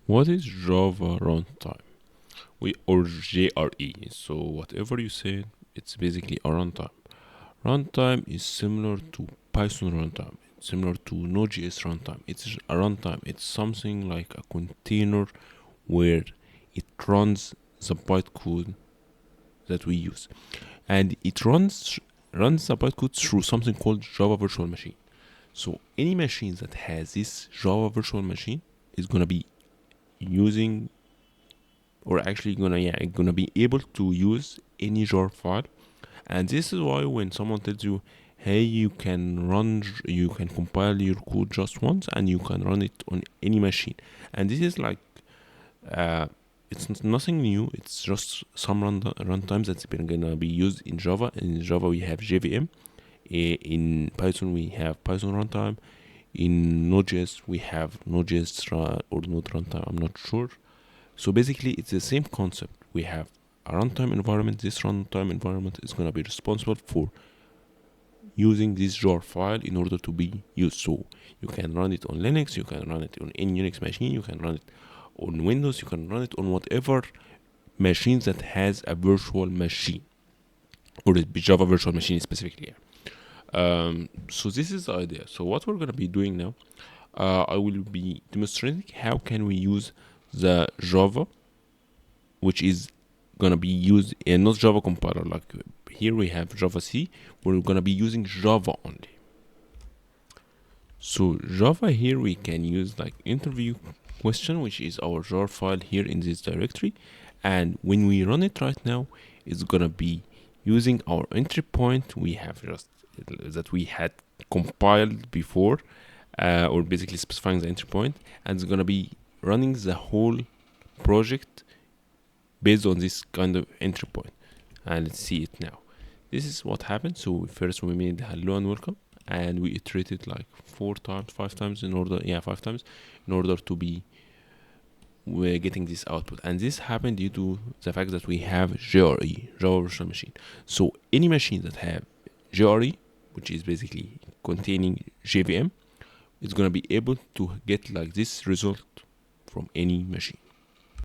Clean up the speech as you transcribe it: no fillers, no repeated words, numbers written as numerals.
What is Java runtime? Or JRE. So whatever you say, it's basically a runtime. Runtime is similar to Python runtime, similar to Node.js runtime. It's a runtime. It's something like a container where it runs the bytecode that we use, and it runs the bytecode through something called Java Virtual Machine. So any machine that has this Java Virtual Machine is gonna be using, or actually gonna be able to use any jar file. And this is why when someone tells you, hey, you can compile your code just once and you can run it on any machine, and this is like uh it's nothing new. It's just some runtimes that's been gonna be used in Java. In Java we have JVM. In Python we have Python runtime. In Node.js we have Node.js or Node runtime, I'm not sure. So basically, it's the same concept. We have a runtime environment. This runtime environment is going to be responsible for using this jar file in order to be used. So you can run it on Linux, you can run it on any Unix machine, you can run it on Windows, you can run it on whatever machine that has a virtual machine, or the Java virtual machine specifically. So this is the idea. So what we're going to be doing now, I will be demonstrating how can we use the Java, which is gonna be used in not Java compiler. Like here we have Java C, we're gonna be using Java only. So Java here we can use like interview question, which is our jar file here in this directory, and when we run it right now, it's gonna be using our entry point we have just that we had compiled before, or basically specifying the entry point, and it's gonna be running the whole project based on this kind of entry point. And let's see it now. This is what happened. So first we made hello and welcome, and we iterated like 5 times in order to be we're getting this output. And this happened due to the fact that we have JRE, Java Virtual Machine. So any machine that have JRE, which is basically containing JVM, is gonna be able to get like this result from any machine.